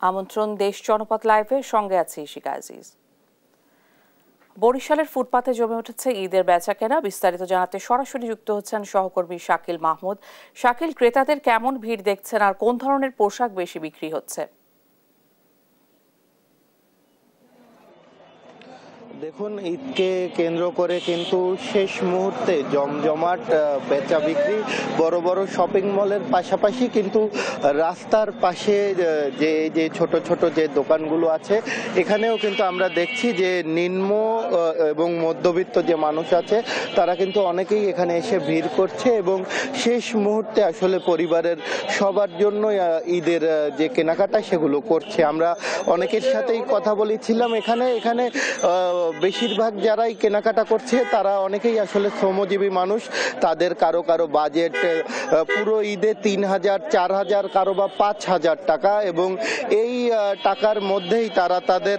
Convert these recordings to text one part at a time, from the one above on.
আমন্ত্রণ দেশ জনপদ লাইভের সঙ্গে আছি ইশিকা আজিজ। বরিশালের ফুটপাতে জমে উঠেছে ঈদের বেচাকেনা। বিস্তারিত জানাতে সরাসরি যুক্ত হচ্ছেন সহকর্মী শাকিল মাহমুদ। শাকিল, ক্রেতাদের কেমন ভিড় দেখছেন আর কোন ধরনের পোশাক বেশি বিক্রি হচ্ছে? দেখুন, ঈদকে কেন্দ্র করে কিন্তু শেষ মুহূর্তে জমজমাট বেচা বিক্রি বড় বড় শপিং মলের পাশাপাশি কিন্তু রাস্তার পাশে যে ছোট ছোট যে দোকানগুলো আছে এখানেও কিন্তু আমরা দেখছি যে নিম্ন এবং মধ্যবিত্ত যে মানুষ আছে তারা কিন্তু অনেকেই এখানে এসে ভিড় করছে এবং শেষ মুহূর্তে আসলে পরিবারের সবার জন্য ঈদের যে কেনাকাটা সেগুলো করছে। আমরা অনেকের সাথেই কথা বলেছিলাম এখানে বেশিরভাগ যারাই কেনাকাটা করছে তারা অনেকেই আসলে শ্রমজীবী মানুষ। তাদের কারো বাজেট পুরো ঈদে ৩,০০০, ৪,০০০, কারো বা ৫,০০০ টাকা, এবং এই টাকার মধ্যেই তারা তাদের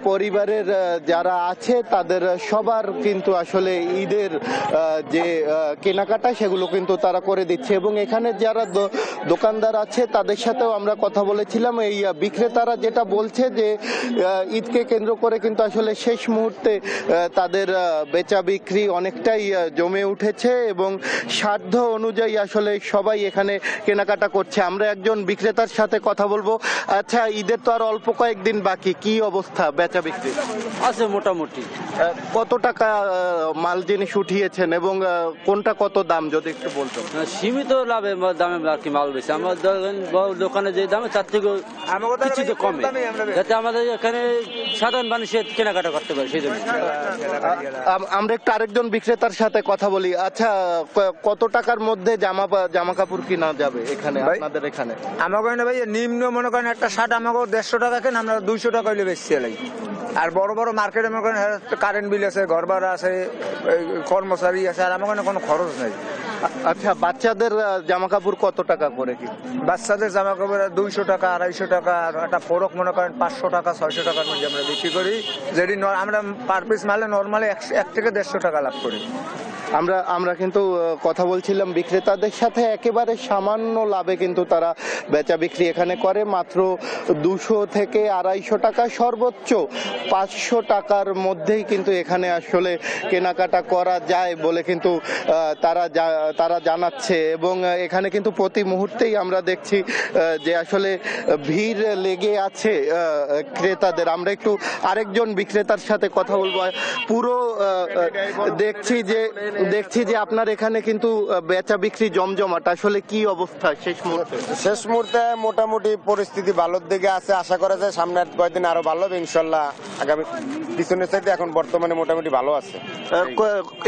পরিবারের যারা আছে তাদের সবার কিন্তু আসলে ঈদের যে কেনাকাটা সেগুলো কিন্তু তারা করে দিচ্ছে। এবং এখানে যারা দোকানদার আছে তাদের সাথেও আমরা কথা বলেছিলাম। এই বিক্রেতারা যেটা বলছে যে ঈদকে কেন্দ্র করে কিন্তু আসলে শেষ মুহূর্তে তাদের বেচা বিক্রি অনেকটাই জমে উঠেছে এবং সাধ্য অনুযায়ী আসলে সবাই এখানে কেনাকাটা করছে। আমরা একজন বিক্রেতার সাথে কথা বলবো। আচ্ছা, ঈদের তো আর অল্প কয়েকদিন বাকি, কি অবস্থা বেচা বিক্রি? আছে মোটামুটি। কত টাকা মাল জিনিস উঠিয়েছেন এবং কোনটা কত দাম যদি একটু বলতেন? সীমিত লাভে দামে আর কি মাল বেশি। আমার দোকানে যে দামে তার থেকে কিছু কমে, যাতে আমাদের এখানে সাধারণ মানুষের কেনাকাটা করতে পারে সেই জন্য। আমরা একটু আরেকজন বিক্রেতার সাথে কথা বলি। আচ্ছা, কত টাকার মধ্যে জামা কাপড় কিনা যাবে এখানে আপনাদের এখানে? আমাকে ভাই নিম্ন মনে করেন একটা শার্ট আমাকে 150 টাকা কেন, আমরা 200 টাকা হইলে বেশি চালাই। আর বড় বড় মার্কেটে মনে করেন কারেন্ট বিল আছে, ঘর ভাড়া আছে, কর্মচারী আছে, আর আমার কোনো খরচ নেই। আচ্ছা, বাচ্চাদের জামা কাপড় কত টাকা করে কি? বাচ্চাদের জামা কাপড় 200 টাকা, 250 টাকা, আর একটা ফরক মনে করেন 500 টাকা, 600 টাকার মধ্যে আমরা বিক্রি করি। যেটি আমরা পার পিস মালে নর্মালি 1 থেকে 150 টাকা লাভ করি। আমরা কিন্তু কথা বলছিলাম বিক্রেতাদের সাথে, একেবারে সামান্য লাভে কিন্তু তারা বেচা বিক্রি এখানে করে। মাত্র 200 থেকে 250 টাকা, সর্বোচ্চ 500 টাকার মধ্যেই কিন্তু এখানে আসলে কেনাকাটা করা যায় বলে কিন্তু তারা জানাচ্ছে। এবং এখানে কিন্তু প্রতি মুহূর্তেই আমরা দেখছি যে আসলে ভিড় লেগে আছে ক্রেতাদের। আমরা একটু আরেকজন বিক্রেতার সাথে কথা বলবো। পুরো দেখছি যে আপনার এখানে কিন্তু বেচা বিক্রি জমজমাট, আসলে কি অবস্থা শেষ মুহূর্তে? মোটামুটি পরিস্থিতি ভালোর দিকে আছে, আশা করা যায় সামনের কয়েকদিন আরো ভালো হবে ইনশাল্লাহ। আগামী পিছনের চাইতে এখন বর্তমানে মোটামুটি ভালো আছে।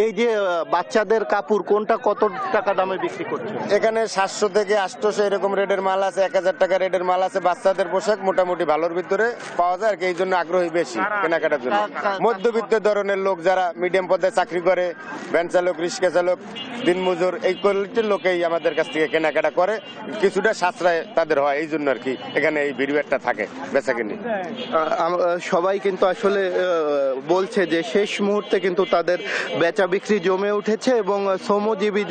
এই যে বাচ্চাদের কাপড় কোনটা কত টাকা দামে বিক্রি করছে? এখানে 700 থেকে 800 এরকম রেটের মাল আছে, 1000 টাকা রেটের মাল আছে। বাচ্চাদের পোশাক মোটামুটি ভালোর ভিতরে পাওয়া যায় আর কি, এই জন্য আগ্রহী বেশি কেনাকাটার জন্য। মধ্যবিত্ত ধরনের লোক যারা মিডিয়াম পর্যায়ে চাকরি করে, ভ্যান চালক, রিক্সা চালক, দিনমজুর, এই কোয়ালিটির লোকেই আমাদের কাছ থেকে কেনাকাটা করে। কিছুটা সাশ্রয় তাদের হয়, এই জন্য আর কি এখানে এই ভিড়টা থাকে বেচাকেনি। সবাই কিন্তু আসলে বলছে যে শেষ মুহূর্তে কিন্তু তাদের বেচা বিক্রি জমে উঠেছে এবং শ্রমজীবী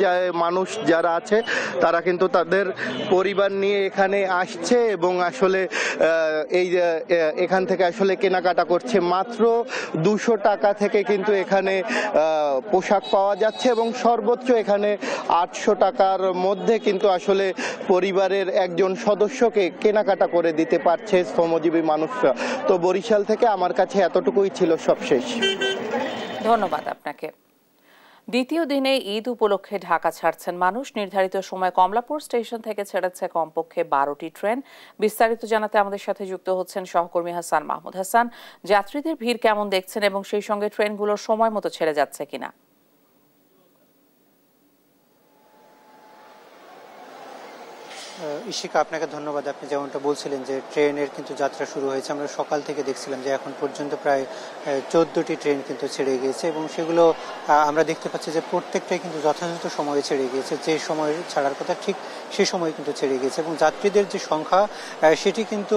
মানুষ যারা আছে তারা কিন্তু তাদের পরিবার নিয়ে এখানে আসছে এবং আসলে এখান থেকে আসলে কেনাকাটা করছে। মাত্র 200 টাকা থেকে কিন্তু এখানে পোশাক পাওয়া যাচ্ছে এবং সর্বোচ্চ এখানে 800 টাকার মধ্যে কিন্তু আসলে পরিবারের একজন সদস্যকে কেনাকাটা করে দিতে পারছে শ্রমজীবী মানুষরা। তো বরিশাল থেকে আমার কাছে এতটুকুই ছিল, সবশেষ। ধন্যবাদ আপনাকে। দ্বিতীয় দিনে ঈদ উপলক্ষে ঢাকা ছাড়ছেন মানুষ। নির্ধারিত সময় কমলাপুর স্টেশন থেকে ছেড়েছে কমপক্ষে 12টি ট্রেন। বিস্তারিত জানাতে আমাদের সাথে যুক্ত হচ্ছেন সহকর্মী হাসান মাহমুদ। হাসান, যাত্রীদের ভিড় কেমন দেখছেন এবং সেই সঙ্গে ট্রেনগুলোর সময় মতো ছেড়ে যাচ্ছে কিনা? ইশিকা, আপনাকে ধন্যবাদ। আপনি যেমনটা বলছিলেন যে ট্রেনের কিন্তু যাত্রা শুরু হয়েছে। আমরা সকাল থেকে দেখছিলাম যে এখন পর্যন্ত প্রায় 14টি ট্রেন কিন্তু ছেড়ে গিয়েছে এবং সেগুলো আমরা দেখতে পাচ্ছি যে প্রত্যেকটাই কিন্তু যথাযথ সময়ে ছেড়ে গিয়েছে। যে সময় ছাড়ার কথা ঠিক সেই সময় কিন্তু ছেড়ে গিয়েছে এবং যাত্রীদের যে সংখ্যা সেটি কিন্তু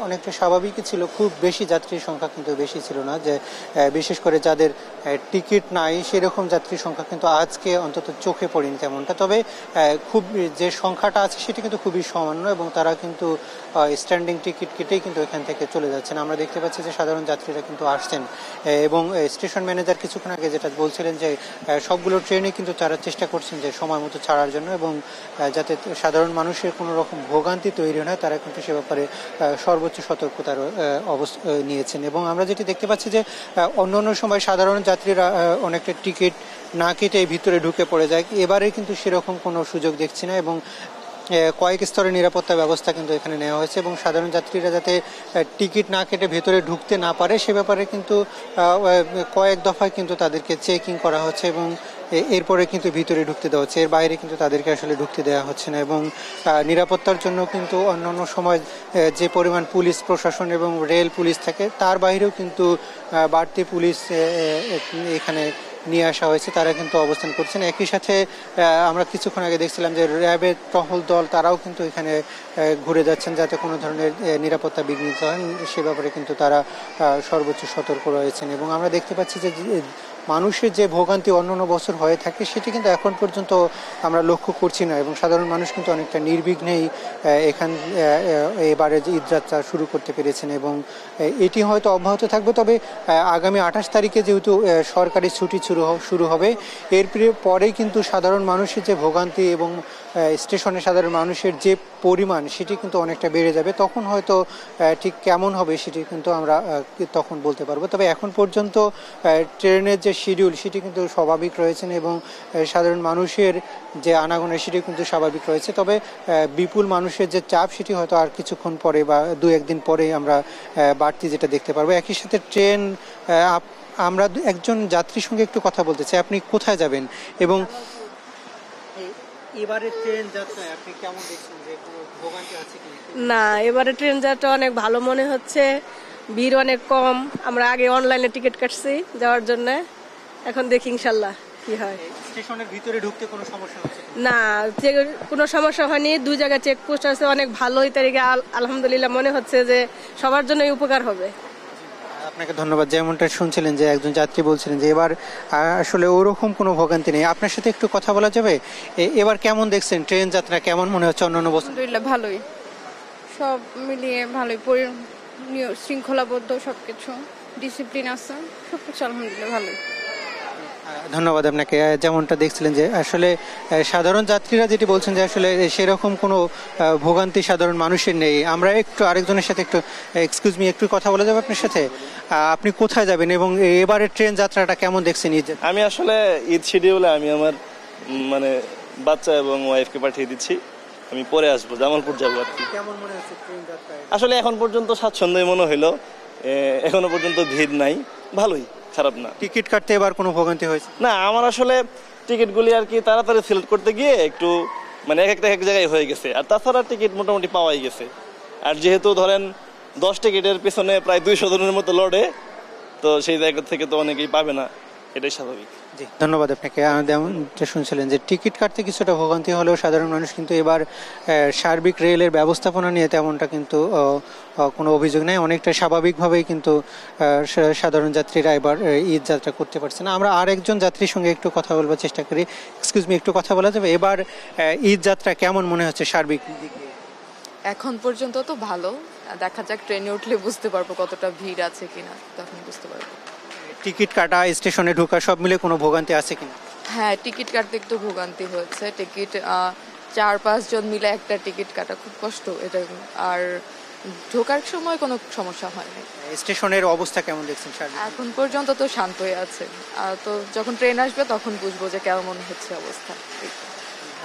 অনেকটা স্বাভাবিকই ছিল। খুব বেশি যাত্রীর সংখ্যা কিন্তু বেশি ছিল না, যে বিশেষ করে যাদের টিকিট নাই সেরকম যাত্রীর সংখ্যা কিন্তু আজকে অন্তত চোখে পড়েনি তেমনটা। তবে খুব যে সংখ্যাটা আছে সেটি কিন্তু খুবই সামান্য এবং তারা কিন্তু স্ট্যান্ডিং টিকিট কেটেই কিন্তু এখান থেকে চলে যাচ্ছেন। আমরা দেখতে পাচ্ছি যে সাধারণ যাত্রীরা কিন্তু আসছেন এবং স্টেশন ম্যানেজার কিছুক্ষণ আগে যেটা বলছিলেন যে সবগুলো ট্রেনে কিন্তু তারা চেষ্টা করছেন যে সময় মতো ছাড়ার জন্য এবং যাতে সাধারণ মানুষের কোনো রকম ভোগান্তি তৈরি হয় তারা কিন্তু সে ব্যাপারে সর্বোচ্চ সতর্কতার অবস্থা নিয়েছেন। এবং আমরা যেটি দেখতে পাচ্ছি যে অন্য সময় সাধারণ যাত্রীরা অনেকটা টিকিট না কেটে ভিতরে ঢুকে পড়ে যায়, এবারে কিন্তু সেরকম কোনো সুযোগ দেখছি না এবং কয়েক স্তরের নিরাপত্তা ব্যবস্থা কিন্তু এখানে নেওয়া হয়েছে এবং সাধারণ যাত্রীরা যাতে টিকিট না কেটে ভেতরে ঢুকতে না পারে সে ব্যাপারে কিন্তু কয়েক দফায় কিন্তু তাদেরকে চেকিং করা হচ্ছে এবং এরপরে কিন্তু ভিতরে ঢুকতে দেওয়া হচ্ছে, এর বাইরে কিন্তু তাদেরকে আসলে ঢুকতে দেওয়া হচ্ছে না। এবং নিরাপত্তার জন্য কিন্তু অন্যান্য সময় যে পরিমাণ পুলিশ প্রশাসন এবং রেল পুলিশ থাকে তার বাইরেও কিন্তু বাড়তি পুলিশ এখানে নিয়ে আসা হয়েছে, তারা কিন্তু অবস্থান করছেন। একই সাথে আমরা কিছুক্ষণ আগে দেখছিলাম যে র্যাবের টহল দল তারাও কিন্তু এখানে ঘুরে যাচ্ছেন যাতে কোনো ধরনের নিরাপত্তা বিঘ্নিত হয় সে ব্যাপারে কিন্তু তারা সর্বোচ্চ সতর্ক রয়েছেন। এবং আমরা দেখতে পাচ্ছি যে মানুষের যে ভোগান্তি অন্যান্য বছর হয়ে থাকে সেটি কিন্তু এখন পর্যন্ত আমরা লক্ষ্য করছি না এবং সাধারণ মানুষ কিন্তু অনেকটা নির্বিঘ্নেই এবারে যে ঈদযাত্রা শুরু করতে পেরেছেন এবং এটি হয়তো অব্যাহত থাকবে। তবে আগামী 28 তারিখে যেহেতু সরকারি ছুটি শুরু হবে এর পরেই কিন্তু সাধারণ মানুষের যে ভোগান্তি এবং স্টেশনে সাধারণ মানুষের যে পরিমাণ সেটি কিন্তু অনেকটা বেড়ে যাবে, তখন হয়তো ঠিক কেমন হবে সেটি কিন্তু আমরা তখন বলতে পারবো। তবে এখন পর্যন্ত ট্রেনের যে শিডিউল সেটি কিন্তু স্বাভাবিক রয়েছেন এবং সাধারণ মানুষের যে আনাগোনা সেটি কিন্তু স্বাভাবিক রয়েছে। তবে বিপুল মানুষের যে চাপ সেটি হয়তো আর কিছুক্ষণ পরে বা 2-1 দিন পরেই আমরা বাড়তি যেটা দেখতে পারবো। একই সাথে ট্রেন আমরা একজন যাত্রীর সঙ্গে একটু কথা বলতে চাই, আপনি কোথায় যাবেন এবং এবারে ট্রেন যাত্রায় আপনি কেমন দেখছেন, যে কোনো ভোগান্তি আছে কি? না, এবারে ট্রেন যাত্রা অনেক ভালো মনে হচ্ছে, ভিড় অনেক কম। আমরা আগে অনলাইনে টিকিট কাটছি যাওয়ার জন্য, এখন দেখি ইনশাল্লাহ কি হয়। স্টেশনের ভিতরে ঢুকতে কোনো সমস্যা হচ্ছে না? কোনো সমস্যা হয়নি, 2 জায়গায় চেকপোস্ট আছে, অনেক ভালো। এই তারিখে আলহামদুলিল্লাহ মনে হচ্ছে যে সবার জন্যই উপকার হবে। আপনাকে ধন্যবাদ। যেমনটা শুনছিলেন যে একজন যাত্রী বলছিলেন যে এবার আসলে ওরকম কোনো ভোগান্তি নেই। আপনার সাথে একটু কথা বলা যাবে? এবার কেমন দেখছেন ট্রেন যাত্রা, কেমন মনে হচ্ছে অন্যান্য বছর? আলহামদুলিল্লাহ ভালোই, সব মিলিয়ে ভালোই, শৃঙ্খলাবদ্ধ সবকিছু, ডিসিপ্লিন আছে, সবকিছু আলহামদুলিল্লাহ ভালোই। ধন্যবাদ আপনাকে। যেমনটা দেখছিলেন যে আসলে সাধারণ যাত্রীরা যেটি বলছেন যে আসলে সেরকম কোনো ভোগান্তি সাধারণ মানুষের নেই। আমরা একটু আরেকজনের সাথে এক্সকিউজ মি একটু কথা বলা যাবে আপনার সাথে? আপনি কোথায় যাবেন এবং এবারে ট্রেন যাত্রাটা কেমন দেখছেন? ঈদ আমি আসলে ঈদ শিডিউলে আমি আমার বাচ্চা এবং ওয়াইফকে পাঠিয়ে দিচ্ছি, আমি পরে আসবো, জামালপুর যাবো আর কি। কেমন মনে হচ্ছে ট্রেন যাত্রায়? আসলে এখন পর্যন্ত স্বাচ্ছন্দ্যই মনে হইলো, এখনো পর্যন্ত ভিড় নাই, ভালোই, খারাপ না। টিকিট কাটতে এবার কোনো ভোগান্তি হয়েছে না? আমার আসলে টিকিটগুলি আর কি তাড়াতাড়ি সিলেক্ট করতে গিয়ে একটু এক জায়গায় হয়ে গেছে, আর তাছাড়া টিকিট মোটামুটি পাওয়াই গেছে। আর যেহেতু ধরেন 10 টিকিটের পেছনে প্রায় 200 জনের মতো লড়ে, তো সেই জায়গা থেকে তো অনেকেই পাবে না, এটাই স্বাভাবিক। জি, ধন্যবাদ আপনাকে। যেমনটা শুনছিলেন যে টিকিট কাটতে কিছুটা ভোগান্তি হলেও সাধারণ মানুষ কিন্তু এবার সার্বিক রেলের ব্যবস্থাপনা নিয়ে তেমনটা কিন্তু কোনো অভিযোগ নেই, অনেকটা স্বাভাবিকভাবেই কিন্তু সাধারণ যাত্রীরা এবার ঈদ যাত্রা করতে পারছে না। আমরা আর একজন যাত্রীর সঙ্গে একটু কথা বলবার চেষ্টা করি। এক্সকিউজ মি, একটু কথা বলা যাবে? এবার ঈদ যাত্রা কেমন মনে হচ্ছে সার্বিক দিকে? এখন পর্যন্ত তো ভালো, দেখা যাক ট্রেনে উঠলে বুঝতে পারবো কতটা ভিড় আছে কিনা, তখন বুঝতে পারবো। টিকিট কাটা, স্টেশনে ঢোকা সব মিলে কোনো ভোগান্তি আছে কিনা? হ্যাঁ, টিকিট কাটতে একটু ভোগান্তি হয়েছে। টিকিট 4-5 জন মিলে একটা টিকিট কাটা খুব কষ্ট এটা, আর ঢোকার সময় কোনো সমস্যা হয়নি। স্টেশনের অবস্থা কেমন দেখছেন? এখন পর্যন্ত তো শান্তই আছে, তো যখন ট্রেন আসবে তখন বুঝবো যে কেমন হচ্ছে অবস্থা।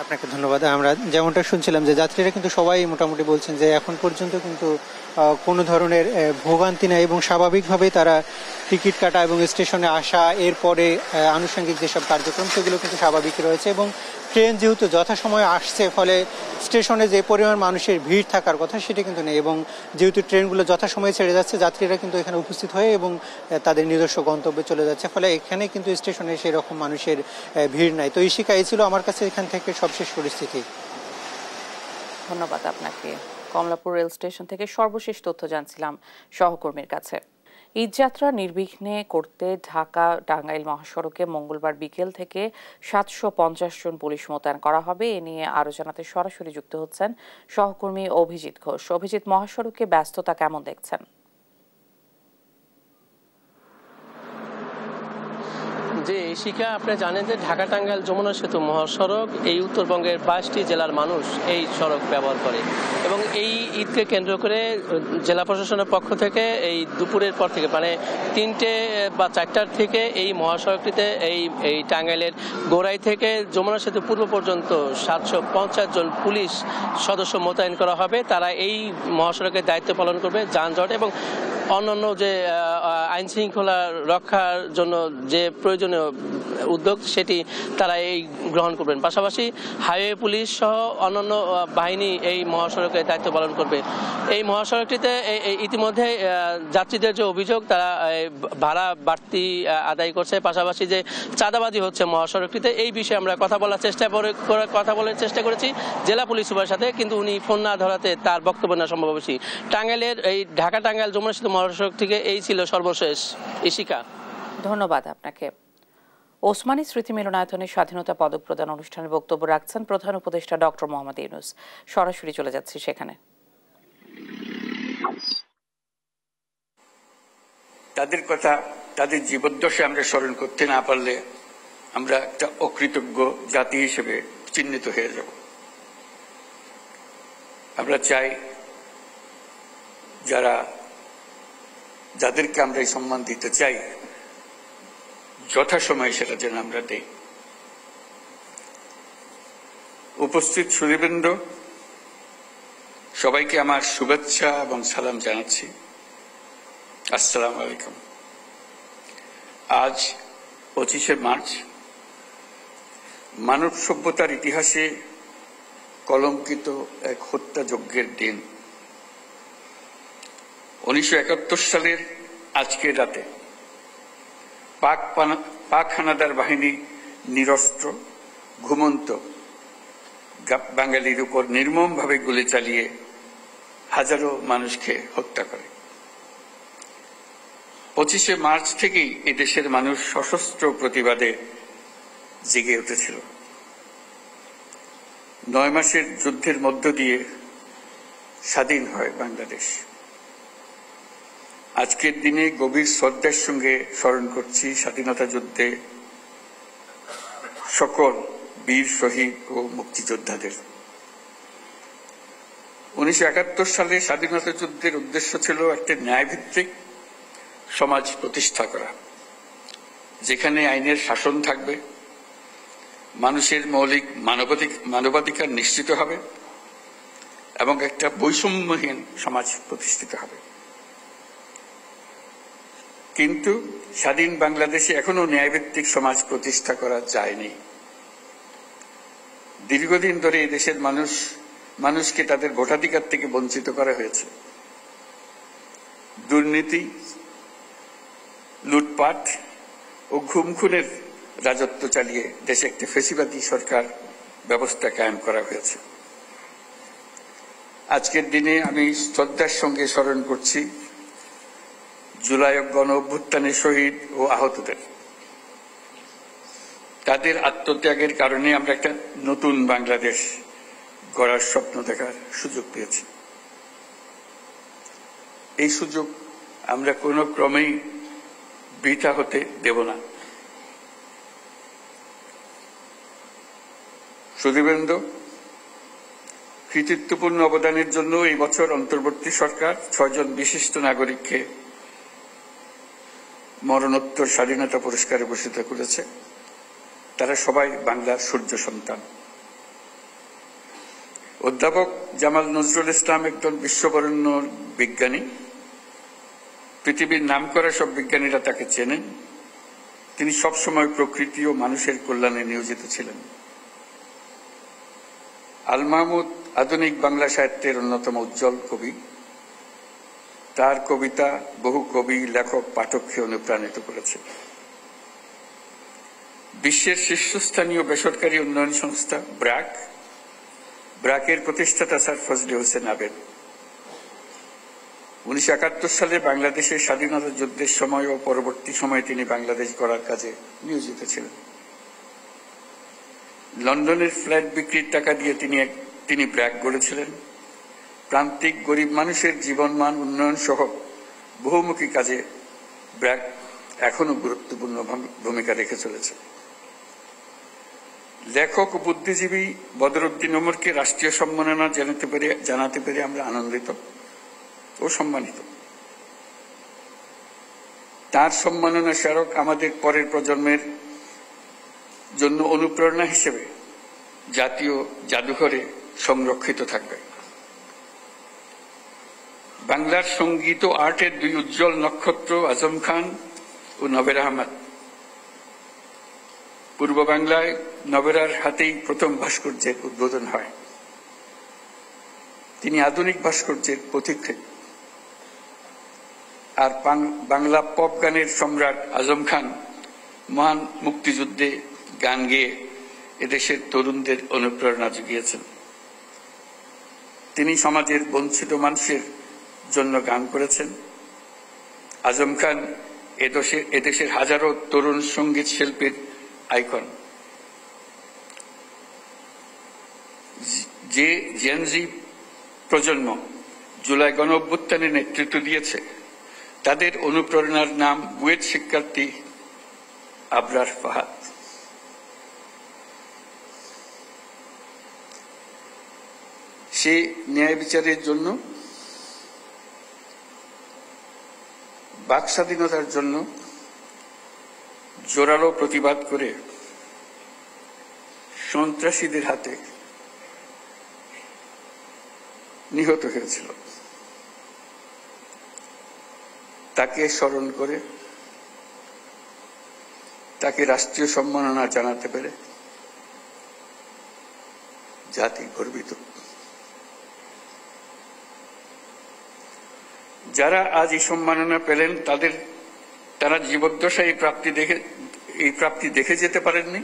আপনাকে ধন্যবাদ। আমরা যেমনটা শুনছিলাম যে যাত্রীরা কিন্তু সবাই মোটামুটি বলছেন যে এখন পর্যন্ত কিন্তু কোনো ধরনের ভোগান্তি নেই এবং স্বাভাবিকভাবেই তারা টিকিট কাটা এবং স্টেশনে আসা, এরপরে আনুষঙ্গিক যেসব কার্যক্রম সেগুলো কিন্তু স্বাভাবিক রয়েছে এবং ট্রেন যেহেতু যথাসময়ে আসছে ফলে স্টেশনে যে পরিমাণ মানুষের ভিড় থাকার কথা সেটা কিন্তু নেই এবং যেহেতু ট্রেনগুলো যথাসময়ে ছেড়ে যাচ্ছে যাত্রীরা কিন্তু এখানে উপস্থিত হয়ে এবং তাদের নিজস্ব গন্তব্যে চলে যাচ্ছে, ফলে এখানে কিন্তু স্টেশনে সেই রকম মানুষের ভিড় নাই। তো ইশিকা, এই ছিল আমার কাছে এখান থেকে সবশেষ পরিস্থিতি। ধন্যবাদ আপনাকে। কমলাপুর রেল স্টেশন থেকে সর্বশেষ তথ্য জানছিলাম সহকর্মীর কাছে। ঈদযাত্রা নির্বিঘ্নে করতে ঢাকা টাঙ্গাইল মহাসড়কে মঙ্গলবার বিকেল থেকে 750 জন পুলিশ মোতায়েন করা হবে। এ নিয়ে আরো জানাতে সরাসরি যুক্ত হচ্ছেন সহকর্মী অভিজিৎ ঘোষ। অভিজিৎ, মহাসড়কে ব্যস্ততা কেমন দেখছেন? যে শিকা আপনি জানেন যে ঢাকা টাঙ্গাইল যমুনা সেতু মহাসড়ক এই উত্তরবঙ্গের 22টি জেলার মানুষ এই সড়ক ব্যবহার করে এবং এই ঈদকে কেন্দ্র করে জেলা প্রশাসনের পক্ষ থেকে এই দুপুরের পর থেকে মানে 3টে বা 4টার থেকে এই মহাসড়কটিতে এই টাঙ্গাইলের গোড়াই থেকে যমুনা সেতু পূর্ব পর্যন্ত 750 জন পুলিশ সদস্য মোতায়েন করা হবে। তারা এই মহাসড়কের দায়িত্ব পালন করবে যানজট এবং অন্যান্য যে আইন শৃঙ্খলা রক্ষার জন্য যে প্রয়োজনীয় উদ্যোগ সেটি তারা এই গ্রহণ করবেন। পাশাপাশি হাইওয়ে পুলিশ সহ অন্যান্য বাহিনী এই মহাসড়কে দায়িত্ব পালন করবে। এই মহাসড়কটিতে ইতিমধ্যে যাত্রীদের যে অভিযোগ তারা ভাড়া বাড়তি আদায় করছে, পাশাপাশি যে চাঁদাবাজি হচ্ছে মহাসড়কটিতে, এই বিষয়ে আমরা কথা বলার চেষ্টা করেছি জেলা পুলিশ সুপারের সাথে, কিন্তু উনি ফোন না ধরাতে তার বক্তব্য না সম্ভব বেশি। টাঙ্গাইলের এই ঢাকা টাঙ্গাইল যমুনা সেতু মহাসড়ক থেকে এই ছিল সর্বশেষ। ইশিকা, ধন্যবাদ আপনাকে। ওসমানী স্মৃতি মিলনায়তনে স্বাধীনতা পদক প্রদান অনুষ্ঠানে বক্তব্য রাখছেন প্রধান উপদেষ্টা ডক্টর মোহাম্মদ ইউনূস। সরাসরি চলে যাচ্ছি সেখানে। তাদের কথা, তাদের জীবদ্দশা আমরা স্মরণ করতে না পারলে আমরা একটা অকৃতজ্ঞ জাতি হিসেবে চিহ্নিত হয়ে যাব। আমরা চাই যাদেরকে আমরা এই সম্মান দিতে চাই যথাসময়ে সেটা যেন আমরা দেই। উপস্থিত সুধীবৃন্দ, সবাইকে আমার শুভেচ্ছা এবং সালাম জানাচ্ছি। আসসালামু আলাইকুম। আজ 25শে মার্চ মানব সভ্যতার ইতিহাসে কলঙ্কিত এক হত্যাযজ্ঞের দিন। 1971 সালের আজকের রাতে পাক হানাদার বাহিনী নিরস্ত্র ঘুমন্ত বাঙালির উপর নির্মমভাবে গুলি চালিয়ে হাজারো মানুষকে হত্যা করে। 25শে মার্চ থেকেই এদেশের মানুষ সশস্ত্র প্রতিবাদে জেগে উঠেছিল। 9 মাসের যুদ্ধের মধ্য দিয়ে স্বাধীন হয় বাংলাদেশ। আজকের দিনে গভীর শ্রদ্ধার সঙ্গে স্মরণ করছি স্বাধীনতা যুদ্ধে সকল বীর শহীদ ও মুক্তিযোদ্ধাদের। 1971 সালে স্বাধীনতা যুদ্ধের উদ্দেশ্য ছিল একটা ন্যায়ভিত্তিক সমাজ প্রতিষ্ঠা করা, যেখানে আইনের শাসন থাকবে, মানুষের মৌলিক মানবাধিকার নিশ্চিত হবে এবং একটা বৈষম্যহীন সমাজ প্রতিষ্ঠিত হবে। কিন্তু স্বাধীন বাংলাদেশে এখনো ন্যায়ভিত্তিক সমাজ প্রতিষ্ঠা করা যায়নি। দীর্ঘদিন ধরে এই দেশের মানুষকে তাদের ভোটাধিকার থেকে বঞ্চিত করা হয়েছে। দুর্নীতি, লুটপাট ও খুনের রাজত্ব চালিয়ে দেশে একটি ফ্যাসিবাদী সরকার ব্যবস্থা কায়েম করা হয়েছে। আজকের দিনে আমি শ্রদ্ধার সঙ্গে স্মরণ করছি জুলাই গণ অভ্যুত্থানের শহীদ ও আহতদের। তাদের আত্মত্যাগের কারণে আমরা একটা নতুন বাংলাদেশ গড়ার স্বপ্ন দেখার সুযোগ পেয়েছি। এই সুযোগ আমরা কোনো ক্রমেই বৃথা হতে দেব না। সুধীবৃন্দ, কৃতিত্বপূর্ণ অবদানের জন্য এই বছর অন্তর্বর্তী সরকার 6 জন বিশিষ্ট নাগরিককে মরণোত্তর স্বাধীনতা পুরস্কারে ভূষিত করেছে। তারা সবাই বাংলার সূর্য সন্তান। অধ্যাপক জামাল নজরুল ইসলাম একজন বিশ্ববরেণ্য বিজ্ঞানী। পৃথিবীর নামকরা সব বিজ্ঞানীরা তাকে চেনেন। তিনি সবসময় প্রকৃতি ও মানুষের কল্যাণে নিয়োজিত ছিলেন। আল মাহমুদ আধুনিক বাংলা সাহিত্যের অন্যতম উজ্জ্বল কবি। তার কবিতা বহু কবি, লেখক, পাঠককে অনুপ্রাণিত করেছে। বিশ্বের শীর্ষস্থানীয় বেসরকারি উন্নয়ন সংস্থা ব্র্যাকের প্রতিষ্ঠাতা স্যার ফজলে হোসেন আবেদ 1971 সালে বাংলাদেশের স্বাধীনতা যুদ্ধের সময় ও পরবর্তী সময়ে তিনি বাংলাদেশ গড়ার কাজে নিয়োজিত ছিলেন। লন্ডনের ফ্ল্যাট বিক্রির টাকা দিয়ে তিনি ব্র্যাক গড়েছিলেন। প্রান্তিক গরিব মানুষের জীবনমান উন্নয়ন সহ বহুমুখী কাজে ব্র্যাক এখনো গুরুত্বপূর্ণ ভূমিকা রেখে চলেছে। লেখক ও বুদ্ধিজীবী বদরুদ্দিন ওমরকে রাষ্ট্রীয় সম্মাননা জানাতে পেরে আমরা আনন্দিত ও সম্মানিত। তার সম্মাননা স্মারক আমাদের পরের প্রজন্মের জন্য অনুপ্রেরণা হিসেবে জাতীয় জাদুঘরে সংরক্ষিত থাকবে। বাংলার সঙ্গীত ও আর্টের দুই উজ্জ্বল নক্ষত্র আজম খান ও নবের আহমদ। পূর্ব বাংলায় নবেরার হাতেই প্রথম ভাস্কর্যের উদ্বোধন হয়। তিনি আধুনিক ভাস্কর্যের পথিকৃৎ। আর বাংলা পপ গানের সম্রাট আজম খান মহান মুক্তিযুদ্ধে গান গেয়ে এদেশের তরুণদের অনুপ্রেরণা জুগিয়েছেন। তিনি সমাজের বঞ্চিত মানুষের জন্য গান করেছেন। আজম খান এদেশের হাজারো তরুণ সঙ্গীত শিল্পীর আইকন। যে জেনজি প্রজন্ম জুলাই গণ অভ্যুত্থানে নেতৃত্ব দিয়েছে তাদের অনুপ্রেরণার নাম বুয়েট শিক্ষার্থী আবরার ফাহাদ। সে ন্যায় বিচারের জন্য, বাক স্বাধীনতার জন্য জোরালো প্রতিবাদ করে সন্ত্রাসীদের হাতে নিহত হয়েছিল। তাকে স্মরণ করে তাকে রাষ্ট্রীয় সম্মাননা জানাতে পেরে জাতি গর্বিত। যারা আজ এই সম্মাননা পেলেন তারা জীবদ্দশায় এই প্রাপ্তি দেখে যেতে পারেননি।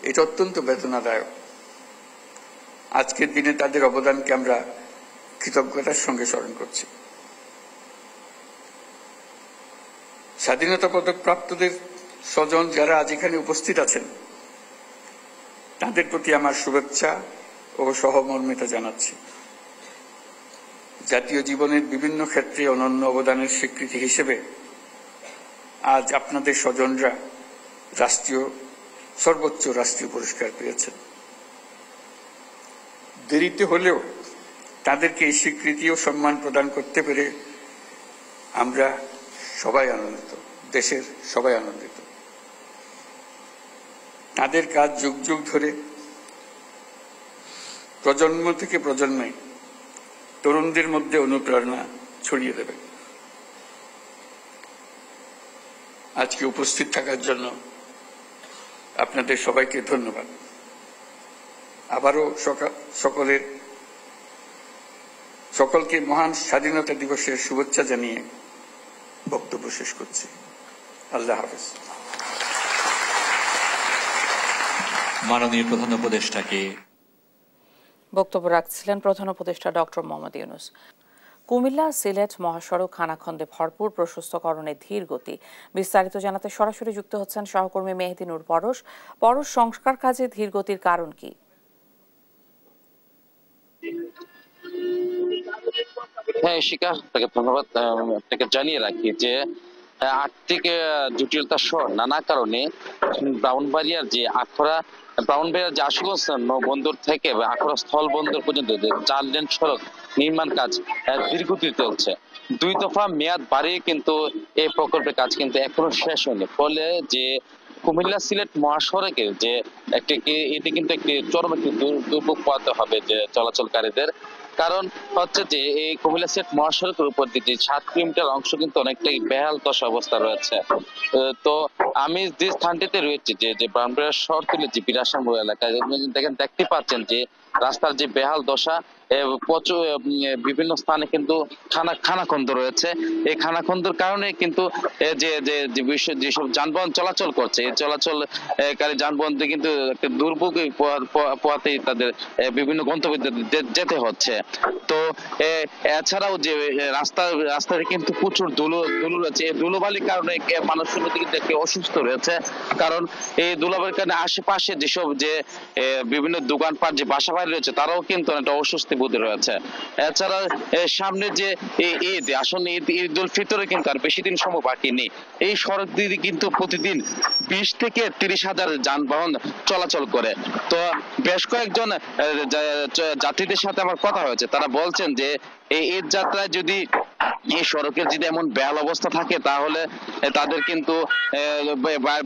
এটা অত্যন্ত বেদনাদায়ক। আজকের দিনে তাদের অবদানকে আমরা কৃতজ্ঞতার সঙ্গে স্মরণ করছি। স্বাধীনতা পদক প্রাপ্তদের স্বজন যারা আজ এখানে উপস্থিত আছেন তাদের প্রতি আমার শুভেচ্ছা ও সহমর্মিতা জানাচ্ছি। জাতীয় জীবনের বিভিন্ন ক্ষেত্রে অনন্য অবদানের স্বীকৃতি হিসেবে আজ আপনাদের স্বজনরা সর্বোচ্চ রাষ্ট্রীয় পুরস্কার পেয়েছেন। দেরিতে হলেও তাদেরকে এই স্বীকৃতি ও সম্মান প্রদান করতে পেরে আমরা সবাই আনন্দিত, দেশের সবাই আনন্দিত। তাদের কাজ যুগ যুগ ধরে প্রজন্ম থেকে প্রজন্মে তরুণদের মধ্যে অনুপ্রেরণা ছড়িয়ে দেবে। আজকে উপস্থিত থাকার জন্য আপনাদের সবাইকে ধন্যবাদ। আবারও সকলকে মহান স্বাধীনতা দিবসের শুভেচ্ছা জানিয়ে বক্তব্য শেষ করছি। আল্লাহ হাফেজ। মাননীয় প্রধান উপদেষ্টাকে বক্তব্য রাখছিলেন প্রধান উপদেষ্টা ডক্টর মোহাম্মদ ইউনূস। কুমিল্লা সিলেট মহাসড়ক খানাখন্দে ভরপুর, প্রশস্তকরণে ধীর গতি। বিস্তারিত জানাতে সরাসরি যুক্ত হচ্ছেন সহকর্মী মেহেদী নূর পরশ। পরশ, সংস্কার কাজে ধীর গতির কারণ কি? হ্যাঁ শিকা, আপনাকে ধন্যবাদ। আপনাকে জানিয়ে রাখি যে আর্থিক জটিলতা সহ নানা কারণে ব্রাহ্মণবাড়িয়ার যে আশুগঞ্জ বন্দর থেকে আখড়া স্থল বন্দর পর্যন্ত 4 লেন সড়ক নির্মাণ কাজ ধীরগতিতে চলছে। 2 দফা মেয়াদ বাড়িয়ে কিন্তু এই প্রকল্পের কাজ কিন্তু এখনো শেষ হয়নি। ফলে যে কুমিল্লা সিলেট মহাসড়কের যে এটি কিন্তু একটি চরম একটি দুর্ভোগ পোহাতে হবে যে চলাচলকারীদের। কারণ হচ্ছে যে এই কুমিল্লা সিলেট মহাসড়কের উপর দিয়ে 7 কিলোমিটার অংশ কিন্তু অনেকটাই বেহাল দশা অবস্থা রয়েছে। তো আমি যে স্থানটিতে রয়েছি যে ব্রাহ্মণবাড়িয়া শহরতলি যে বিরাসামপুর এলাকায় দেখতে পাচ্ছেন যে রাস্তার যে বেহাল দশা, প্রচুর বিভিন্ন স্থানে কিন্তু খানাখন্দ রয়েছে। এই খানাখন্দর কারণে কিন্তু যেসব যানবাহন চলাচল করছে, এই চলাচলকারী যানবাহনদের কিন্তু দুর্ভোগ পোহাতেই তাদের বিভিন্ন গন্তব্যে যেতে হচ্ছে। তো এছাড়াও যে রাস্তায় কিন্তু প্রচুর ধুলো রয়েছে। এই ধুলোবালির কারণে মানুষ কিন্তু একটু অসুস্থ রয়েছে, কারণ এই ধুলোবালির কারণে আশেপাশে যেসব যে বিভিন্ন দোকানপাট যে বাসা বাড়ি রয়েছে তারাও কিন্তু একটা অস্বস্তি বোধ রয়েছে। এছাড়া সামনে যে ঈদ আসলে ঈদ উল ফিতরে কিন্তু আর বেশি দিন সময় বাকি নেই। এই সড়ক দিয়ে কিন্তু প্রতিদিন 20 থেকে 30,000 যানবাহন চলাচল করে। তো বেশ কয়েকজন যাত্রীদের সাথে আমার কথা হয়েছে, তারা বলছেন যে এই ঈদ যাত্রায় যদি এই সড়কের যদি এমন বেহাল অবস্থা থাকে তাহলে তাদের কিন্তু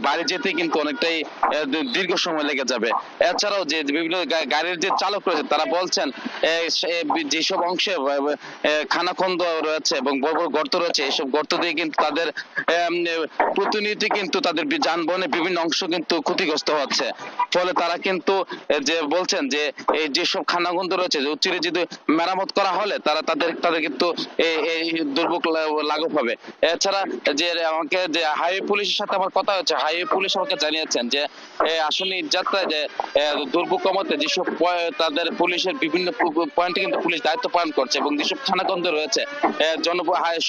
বাড়ি যেতে কিন্তু অনেকটাই দীর্ঘ সময় লেগে যাবে। এছাড়াও যে বিভিন্ন গাড়ির যে চালক রয়েছে তারা বলছেন যেসব অংশে খানাখন্দ রয়েছে এবং বড় বড় গর্ত রয়েছে, এইসব গর্ত দিয়ে কিন্তু তাদের প্রতিনিয়ত কিন্তু তাদের যানবাহনের বিভিন্ন অংশ কিন্তু ক্ষতিগ্রস্ত হচ্ছে। ফলে তারা কিন্তু যে বলছেন যে এই যেসব খানাখন্দ রয়েছে চিরে যদি মেরামত করা হলে তাদের কিন্তু এই দুর্ভোগ লাঘব হবে। এছাড়া যে আমাকে যে হাইওয়ে পুলিশের সাথে আমার কথা হচ্ছে, হাইওয়ে পুলিশ আমাকে জানিয়েছেন যে আসলে যাত্রায় যে দুর্ভোগ কমাতে যেসব তাদের পুলিশের বিভিন্ন পয়েন্টে কিন্তু পুলিশ দায়িত্ব পালন করছে এবং যেসব খানাখন্দ রয়েছে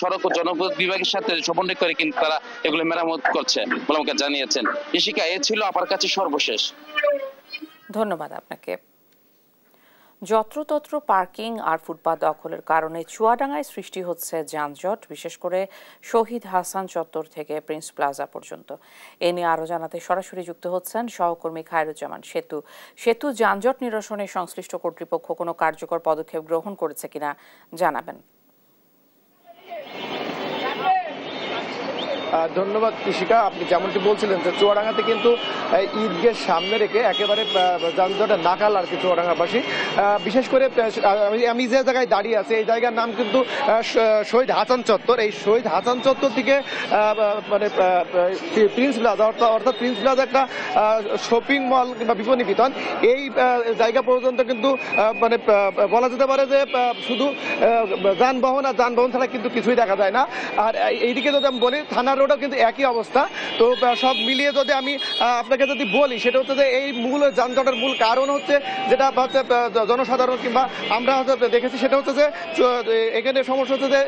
সড়ক ও জনপদ বিভাগের সাথে সমন্বয় করে কিন্তু তারা এগুলো মেরামত করছে বলে আমাকে জানিয়েছেন। ইশিকা, এ ছিল আমার কাছে সর্বশেষ। ধন্যবাদ আপনাকে। যত্রতত্র পার্কিং আর ফুটপাত দখলের কারণে চুয়াডাঙ্গায় সৃষ্টি হচ্ছে যানজট, বিশেষ করে শহীদ হাসান চত্বর থেকে প্রিন্স প্লাজা পর্যন্ত। এ নিয়ে আরও জানাতে সরাসরি যুক্ত হচ্ছেন সহকর্মী খায়রুজ্জামান সেতু। যানজট নিরসনে সংশ্লিষ্ট কর্তৃপক্ষ কোনো কার্যকর পদক্ষেপ গ্রহণ করেছে কিনা জানাবেন। ধন্যবাদ কৃষিকা। আপনি যেমনটি বলছিলেন যে চুয়াডাঙ্গাতে কিন্তু ঈদগের সামনে রেখে একেবারে যানজটে নাকাল আর কি চুয়াডাঙ্গাবাসী। বিশেষ করে আমি যে জায়গায় দাঁড়িয়ে আছি এই জায়গার নাম কিন্তু শহীদ হাসান চত্বর। এই শহীদ হাসান চত্বর থেকে মানে প্রিন্স প্লাজা অর্থাৎ প্রিন্স প্লাজা একটা শপিং মল কিংবা বিপণী বিতান, এই জায়গা পর্যন্ত কিন্তু মানে বলা যেতে পারে যে শুধু যানবাহন আর যানবাহন ছাড়া কিন্তু কিছুই দেখা যায় না। আর এইদিকে যদি আমি বলি থানার রোডও কিন্তু একই অবস্থা। তো সব মিলিয়ে যদি আমি আপনাকে যদি বলি সেটা হচ্ছে যে এই মূল যানজটের মূল কারণ হচ্ছে যেটা হচ্ছে জনসাধারণ কিংবা আমরা হচ্ছে দেখেছি সেটা হচ্ছে যে এখানে সমস্যা হচ্ছে যে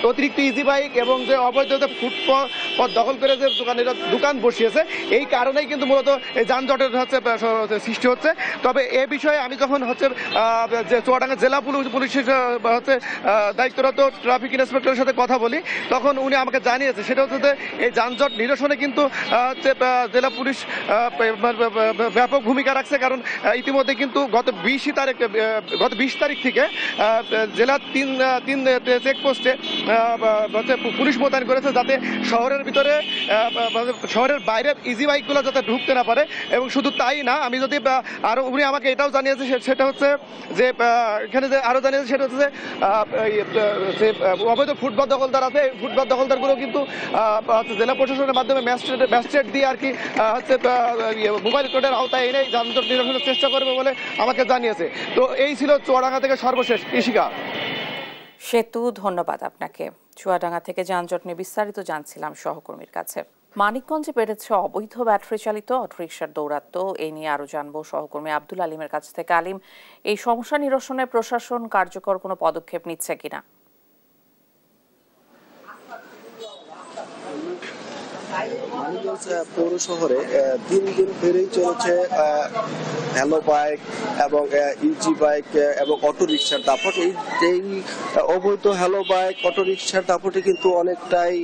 অতিরিক্ত ইজি বাইক এবং যে অবৈধ পথ দখল করে যে দোকান বসিয়েছে, এই কারণেই কিন্তু মূলত এই যানজটের হচ্ছে সৃষ্টি হচ্ছে। তবে এ বিষয়ে আমি যখন হচ্ছে যে চুয়াডাঙ্গা জেলা পুলিশের হচ্ছে দায়িত্বরত ট্রাফিক ইন্সপেক্টরের সাথে কথা বলি, তখন উনি আমাকে জানিয়েছে সেটা হচ্ছে যে এই যানজট নিরসনে কিন্তু জেলা পুলিশ ব্যাপক ভূমিকা রাখছে। কারণ ইতিমধ্যে কিন্তু গত 20 তারিখ থেকে জেলার তিন চেকপোস্টে পুলিশ মোতায়েন করেছে যাতে শহরের ভিতরে শহরের বাইরে ইজি বাইকগুলো যাতে ঢুকতে না পারে। এবং শুধু তাই না, আমি যদি আরো উনি আমাকে এটাও জানিয়েছে সেটা হচ্ছে যে এখানে যে আরো জানিয়েছে সেটা হচ্ছে যে অবৈধ ফুটপাত দখলদার আছে, ফুটপাত দখলদারগুলো কিন্তু জেলা প্রশাসনের মাধ্যমে ম্যাজিস্ট্রেট দিয়ে আর কি হচ্ছে মোবাইল কোর্টের আওতায় এনে যানজট নিরসনের চেষ্টা করবে বলে আমাকে জানিয়েছে। তো এই ছিল চুয়াডাঙ্গা থেকে সর্বশেষ। কৃষিকা সেতু, ধন্যবাদ আপনাকে। চুয়াডাঙ্গা থেকে যানজট নিয়ে বিস্তারিত জানছিলাম সহকর্মীর কাছে। মানিকগঞ্জে বেড়েছে অবৈধ ব্যাটারি চালিত অটোরিকশার দৌরাত্ম্য। এই নিয়ে আরো জানবো সহকর্মী আব্দুল আলিমের কাছ থেকে। আলিম, এই সমস্যা নিরসনে প্রশাসন কার্যকর কোনো পদক্ষেপ নিচ্ছে কিনা? মানিকগঞ্জ পৌর শহরে দিন দিন বেড়েই চলেছে হ্যালো বাইক এবং ইজি বাইক এবং অটো রিক্সার দাপট। এই অবৈধ হ্যালো বাইক অটো রিক্সার দাপটে কিন্তু অনেকটাই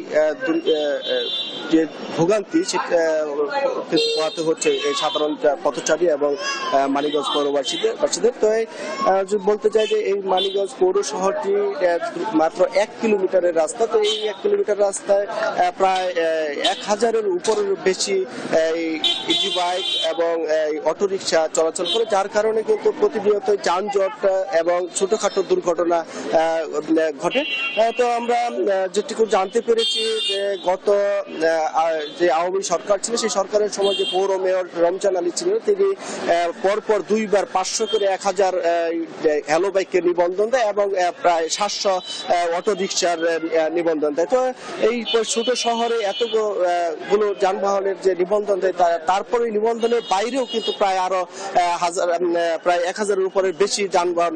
যে ভোগান্তি সেটা কিন্তু পোহাতে হচ্ছে এই সাধারণ পথচারী এবং মানিকগঞ্জ পৌরবাসীদের। তো বলতে চাই যে এই মানিকগঞ্জ পৌর শহরটি মাত্র 1 কিলোমিটারের রাস্তা। তো এই 1 কিলোমিটার রাস্তায় প্রায় 1000-এর উপরের বেশি ইজি বাইক এবং অটো রিক্সা চলাচল করে, যার কারণে কিন্তু প্রতিনিয়ত যানজট এবং ছোটখাটো দুর্ঘটনা ঘটে। তো আমরা যেটুকু জানতে পেরেছি যে গত যে আওয়ামী সরকার ছিল সেই সরকারের সময় যে পৌর মেয়র রমজান আলী ছিলেন তিনি পরপর 2 বার 500 করে 1000 হ্যালো বাইকের নিবন্ধন দেয় এবং প্রায় 700 অটো রিকশার নিবন্ধন দেয়। তো এই ছোট শহরে এতগুলো যানবাহনের যে নিবন্ধন দেয় তারপরে নিবন্ধনের বাইরেও কিন্তু প্রায় আরো প্রায় 1000-এর উপরে বেশি যানবাহন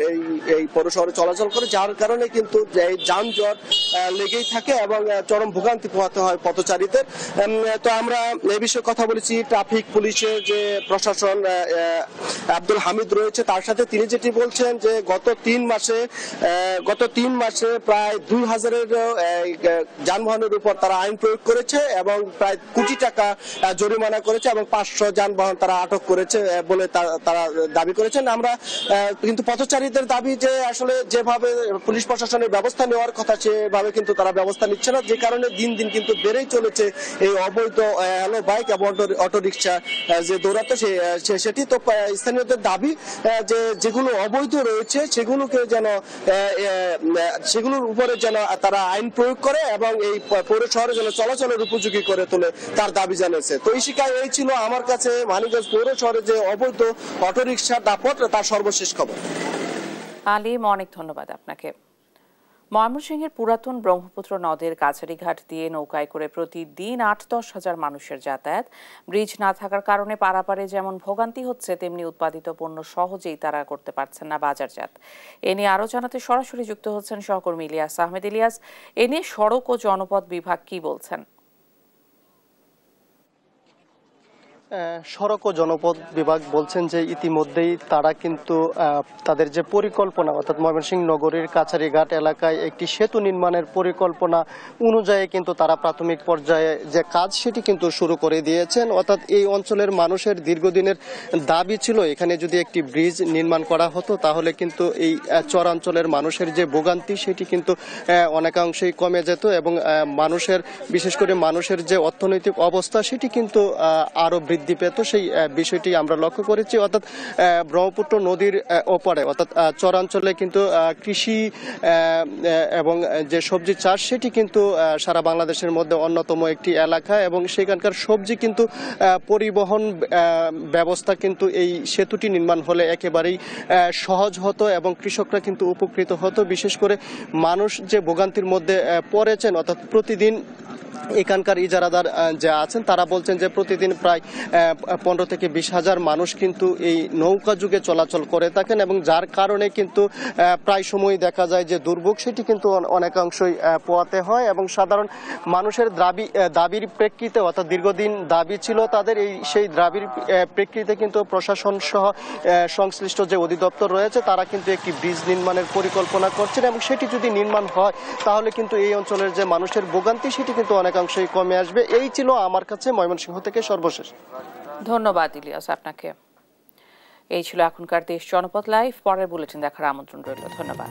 এই পৌর শহরে চলাচল করে, যার কারণে কিন্তু এই যানজট লেগেই থাকে এবং চরম ভোগান্তি পোহাতে হয় পথচারীদের। তো আমরা এই বিষয়ে কথা বলেছি ট্রাফিক পুলিশের যে প্রশাসন আব্দুল হামিদ রয়েছে তার সাথে। তিনি যেটি বলছেন যে গত 3 মাসে প্রায় 2000-এর যানবাহনের উপর তারা আইন প্রয়োগ করেছে এবং প্রায় কোটি টাকা জরিমানা করেছে এবং 500 যানবাহন তারা আটক করেছে বলে তারা দাবি করেছেন। আমরা কিন্তু পথচারীদের দাবি যে আসলে যেভাবে পুলিশ প্রশাসনের ব্যবস্থা নেওয়ার কথা সেভাবে কিন্তু তারা ব্যবস্থা নিচ্ছে না, যে কারণে দিন দিন কিন্তু বেড়েই চলেছে এই অবৈধ হ্যালো বাইক এবং অটো রিকশা যে দৌড়াতে সেটি। তো স্থানীয়দের দাবি যে যেগুলো অবৈধ রয়েছে সেগুলোর উপরে যেন তারা আইন প্রয়োগ করে এবং এই পৌর শহরে যেন চলাচলের উপযোগী করে তোলে তার দাবি জানিয়েছে। তো এই ছিল আমার কাছে মানিকগঞ্জ পৌর শহরে যে অবৈধ অটো রিকশার দাপট তার সর্বশেষ খবর। আলিম, অনেক ধন্যবাদ আপনাকে। ময়মনসিংহের পুরাতন ব্রহ্মপুত্র নদের কাছারিঘাট দিয়ে নৌকায় করে প্রতিদিন 8-10 হাজার মানুষের যাতায়াত। ব্রিজ না থাকার কারণে পারাপারে যেমন ভোগান্তি হচ্ছে, তেমনি উৎপাদিত পণ্য সহজেই তারা করতে পারছেন না বাজারজাত। এ নিয়ে আরও জানাতে সরাসরি যুক্ত হচ্ছেন সহকর্মী ইলিয়াস আহমেদ। ইলিয়াস, এ নিয়ে সড়ক ও জনপথ বিভাগ কি বলছেন? সড়ক ও জনপথ বিভাগ বলছেন যে ইতিমধ্যেই তারা কিন্তু তাদের যে পরিকল্পনা অর্থাৎ ময়মনসিংহ নগরীর কাছারিঘাট এলাকায় একটি সেতু নির্মাণের পরিকল্পনা অনুযায়ী কিন্তু তারা প্রাথমিক পর্যায়ে যে কাজ সেটি কিন্তু শুরু করে দিয়েছেন। অর্থাৎ এই অঞ্চলের মানুষের দীর্ঘদিনের দাবি ছিল এখানে যদি একটি ব্রিজ নির্মাণ করা হতো তাহলে কিন্তু এই চরাঞ্চলের মানুষের যে ভোগান্তি সেটি কিন্তু অনেকাংশেই কমে যেত এবং বিশেষ করে মানুষের যে অর্থনৈতিক অবস্থা সেটি কিন্তু আরো বৃদ্ধি পেত। সেই বিষয়টি আমরা লক্ষ্য করেছি। অর্থাৎ ব্রহ্মপুত্র নদীর ওপারে অর্থাৎ চরাঞ্চলে কিন্তু কৃষি এবং যে সবজি চাষ সেটি কিন্তু সারা বাংলাদেশের মধ্যে অন্যতম একটি এলাকা এবং সেখানকার সবজি কিন্তু পরিবহন ব্যবস্থা কিন্তু এই সেতুটি নির্মাণ হলে একেবারেই সহজ হতো এবং কৃষকরা কিন্তু উপকৃত হতো। বিশেষ করে মানুষ যে ভোগান্তির মধ্যে পড়েছেন অর্থাৎ প্রতিদিন এখানকার ইজারাদার যে আছেন তারা বলছেন যে প্রতিদিন প্রায় 15 থেকে 20 হাজার মানুষ কিন্তু এই নৌকা যুগে চলাচল করে থাকেন এবং যার কারণে কিন্তু প্রায় সময় দেখা যায় যে দুর্ভোগ সেটি কিন্তু অনেকাংশই পোহাতে হয় এবং সাধারণ মানুষের দাবির প্রেক্ষিতে অর্থাৎ দীর্ঘদিন দাবি ছিল তাদের সেই দাবির প্রেক্ষিতে কিন্তু প্রশাসন সহ সংশ্লিষ্ট যে অধিদপ্তর রয়েছে তারা কিন্তু একটি ব্রিজ নির্মাণের পরিকল্পনা করছেন এবং সেটি যদি নির্মাণ হয় তাহলে কিন্তু এই অঞ্চলের যে মানুষের ভোগান্তি সেটি কিন্তু অনেকাংশেই কমে আসবে। এই ছিল আমার কাছে ময়মনসিংহ থেকে সর্বশেষ। ধন্যবাদ ইলিয়াস আপনাকে। এই ছিল এখনকার দেশ জনপথ লাইভ। পরের বুলেটিন দেখার আমন্ত্রণ রইল। ধন্যবাদ।